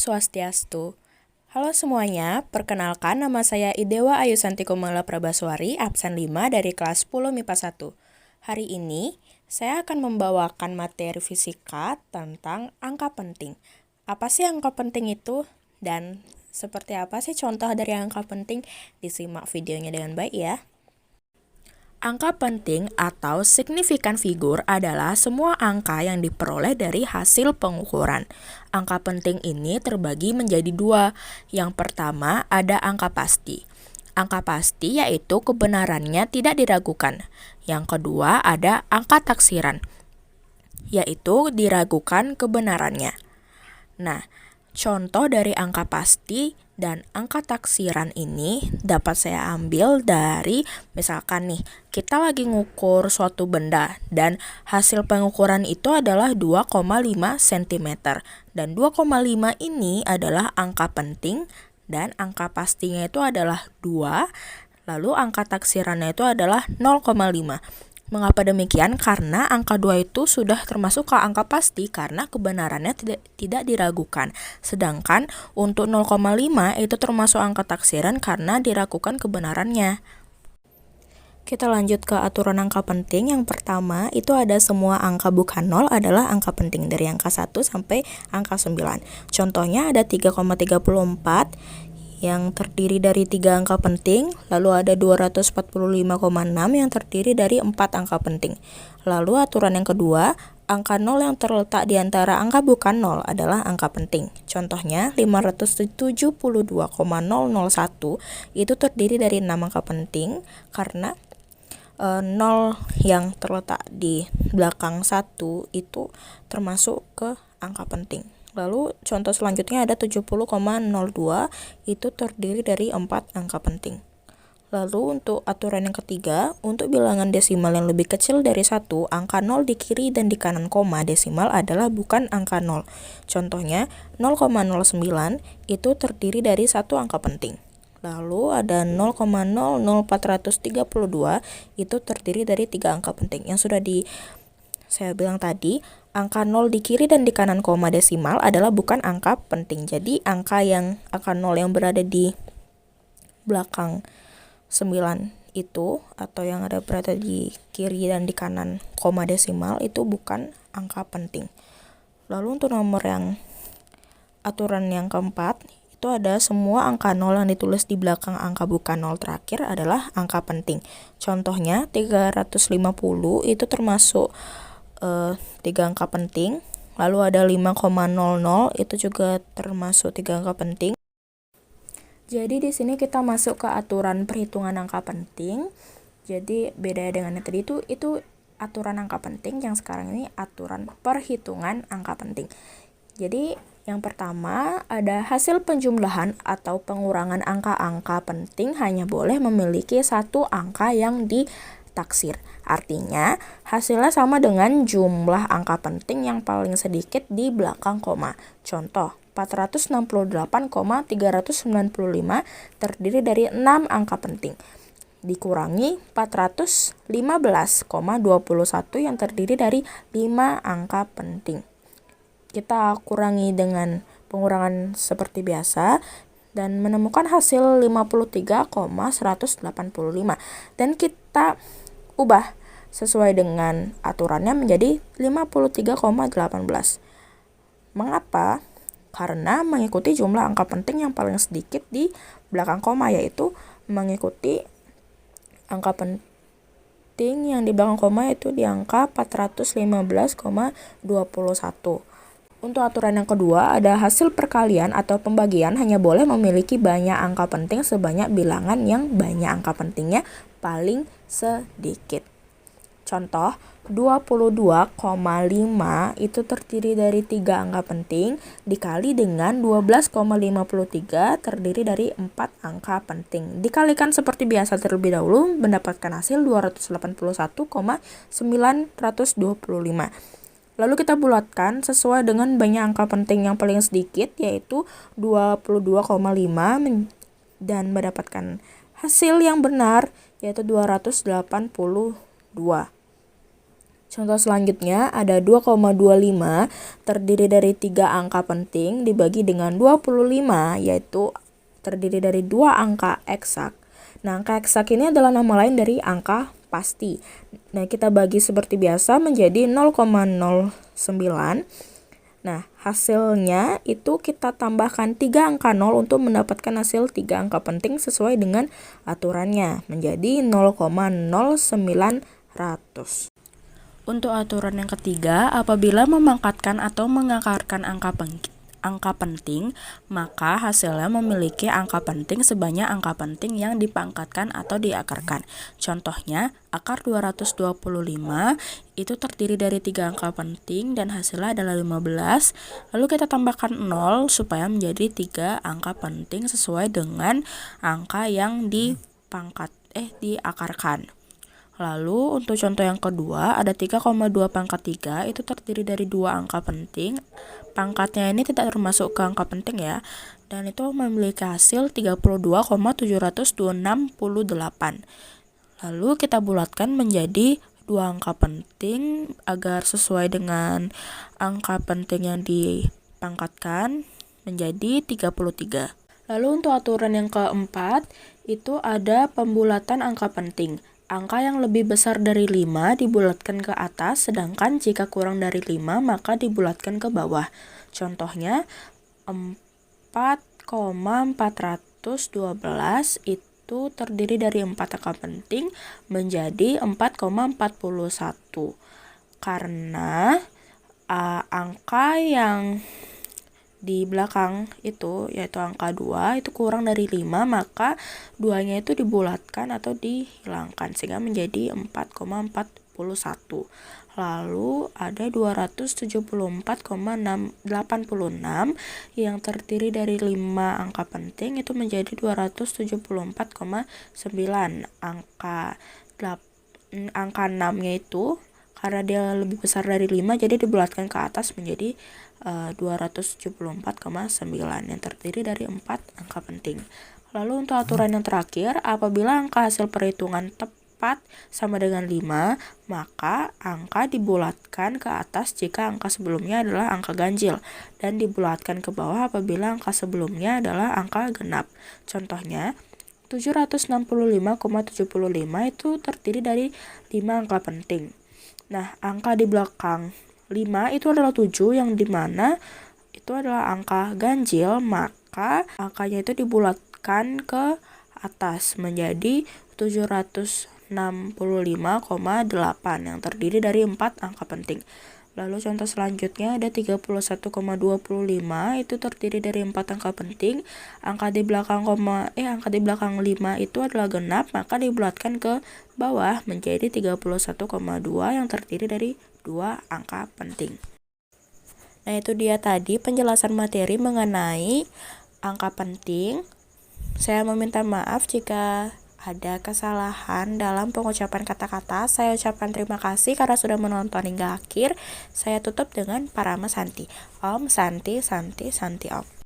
Swastiastu. Halo semuanya, perkenalkan nama saya Idewa Ayu Santi Kumala Prabaswari, absen 5 dari kelas 10 MIPA 1. Hari ini, saya akan membawakan materi fisika tentang angka penting. Apa sih angka penting itu? Dan seperti apa sih contoh dari angka penting? Disimak videonya dengan baik ya. Angka penting atau signifikan figur adalah semua angka yang diperoleh dari hasil pengukuran. Angka penting ini terbagi menjadi dua. Yang pertama ada angka pasti. Angka pasti yaitu kebenarannya tidak diragukan. Yang kedua ada angka taksiran, yaitu diragukan kebenarannya. Nah, contoh dari angka pasti dan angka taksiran ini dapat saya ambil dari misalkan nih, kita lagi ngukur suatu benda dan hasil pengukuran itu adalah 2,5 cm. Dan 2,5 ini adalah angka penting dan angka pastinya itu adalah 2, lalu angka taksirannya itu adalah 0,5. Mengapa demikian? Karena angka 2 itu sudah termasuk ke angka pasti karena kebenarannya tidak diragukan. Sedangkan untuk 0,5 itu termasuk angka taksiran karena diragukan kebenarannya. Kita lanjut ke aturan angka penting. Yang pertama itu ada semua angka bukan 0 adalah angka penting dari angka 1 sampai angka 9. Contohnya ada 3,34 yang terdiri dari 3 angka penting, lalu ada 245,6 yang terdiri dari 4 angka penting. Lalu aturan yang kedua, angka 0 yang terletak di antara angka bukan 0 adalah angka penting. Contohnya 572,001 itu terdiri dari 6 angka penting karena 0 yang terletak di belakang 1 itu termasuk ke angka penting. Lalu contoh selanjutnya ada 70,02 itu terdiri dari 4 angka penting. Lalu untuk aturan yang ketiga, untuk bilangan desimal yang lebih kecil dari 1, angka 0 di kiri dan di kanan koma desimal adalah bukan angka 0. Contohnya 0,09 itu terdiri dari 1 angka penting. Lalu ada 0,00432 itu terdiri dari 3 angka penting. Yang sudah saya bilang tadi, angka 0 di kiri dan di kanan koma desimal adalah bukan angka penting. Jadi angka 0 yang berada di belakang 9 itu atau yang berada di kiri dan di kanan koma desimal itu bukan angka penting. Lalu untuk nomor yang aturan yang keempat itu ada semua angka 0 yang ditulis di belakang angka bukan 0 terakhir adalah angka penting. Contohnya 350 itu termasuk 3 angka penting. Lalu ada 5,00 itu juga termasuk 3 angka penting. Jadi di sini kita masuk ke aturan perhitungan angka penting. Jadi beda dengan yang tadi itu aturan angka penting, yang sekarang ini aturan perhitungan angka penting. Jadi yang pertama ada hasil penjumlahan atau pengurangan angka-angka penting hanya boleh memiliki satu angka yang ditaksir. Artinya hasilnya sama dengan jumlah angka penting yang paling sedikit di belakang koma. Contoh 468,395 terdiri dari 6 angka penting dikurangi 415,21 yang terdiri dari 5 angka penting. Kita kurangi dengan pengurangan seperti biasa dan menemukan hasil 53,185 dan kita ubah sesuai dengan aturannya menjadi 53,18. Mengapa? Karena mengikuti jumlah angka penting yang paling sedikit di belakang koma, yaitu mengikuti angka penting yang di belakang koma yaitu di angka 415,21. Untuk aturan yang kedua, ada hasil perkalian atau pembagian hanya boleh memiliki banyak angka penting sebanyak bilangan yang banyak angka pentingnya paling sedikit. Contoh, 22,5 itu terdiri dari 3 angka penting dikali dengan 12,53 terdiri dari 4 angka penting. Dikalikan seperti biasa terlebih dahulu mendapatkan hasil 281,925. Lalu kita bulatkan sesuai dengan banyak angka penting yang paling sedikit yaitu 22,5 dan mendapatkan hasil yang benar yaitu 282. Contoh selanjutnya ada 2,25 terdiri dari 3 angka penting dibagi dengan 25, yaitu terdiri dari 2 angka eksak. Nah, angka eksak ini adalah nama lain dari angka pasti. Nah, kita bagi seperti biasa menjadi 0,09. Nah, hasilnya itu kita tambahkan 3 angka 0 untuk mendapatkan hasil 3 angka penting sesuai dengan aturannya, menjadi 0,0900. Untuk aturan yang ketiga, apabila memangkatkan atau mengakarkan angka penting, maka hasilnya memiliki angka penting sebanyak angka penting yang dipangkatkan atau diakarkan. Contohnya, akar 225 itu terdiri dari 3 angka penting dan hasilnya adalah 15. Lalu kita tambahkan 0 supaya menjadi 3 angka penting sesuai dengan angka yang diakarkan. Lalu untuk contoh yang kedua ada 3,2 pangkat 3 itu terdiri dari 2 angka penting. Pangkatnya ini tidak termasuk ke angka penting ya. Dan itu memiliki hasil 32,768. Lalu kita bulatkan menjadi 2 angka penting agar sesuai dengan angka penting yang dipangkatkan menjadi 33. Lalu untuk aturan yang keempat itu ada pembulatan angka penting. Angka yang lebih besar dari 5 dibulatkan ke atas, sedangkan jika kurang dari 5 maka dibulatkan ke bawah. Contohnya 4,412 itu terdiri dari 4 angka penting menjadi 4,41. Karena angka yang di belakang itu yaitu angka 2 itu kurang dari 5, maka 2-nya itu dibulatkan atau dihilangkan sehingga menjadi 4,41. Lalu ada 274,86 yang terdiri dari 5 angka penting itu menjadi 274,9. Angka 6-nya itu karena dia lebih besar dari 5 jadi dibulatkan ke atas menjadi 274,9 yang terdiri dari 4 angka penting. Lalu untuk aturan yang terakhir, apabila angka hasil perhitungan tepat sama dengan 5, maka angka dibulatkan ke atas jika angka sebelumnya adalah angka ganjil dan dibulatkan ke bawah apabila angka sebelumnya adalah angka genap. Contohnya 765,75 itu terdiri dari 5 angka penting. Nah, angka di belakang 5 itu adalah 7 yang dimana itu adalah angka ganjil, maka angkanya itu dibulatkan ke atas menjadi 765,8 yang terdiri dari 4 angka penting. Lalu contoh selanjutnya ada 31,25 itu terdiri dari 4 angka penting. Angka di belakang 5 itu adalah genap, maka dibulatkan ke bawah menjadi 31,2 yang terdiri dari 2 angka penting. Nah, itu dia tadi penjelasan materi mengenai angka penting. Saya meminta maaf jika ada kesalahan dalam pengucapan kata-kata. Saya ucapkan terima kasih karena sudah menonton hingga akhir. Saya tutup dengan Parama Santi. Om Santi Santi Santi Om.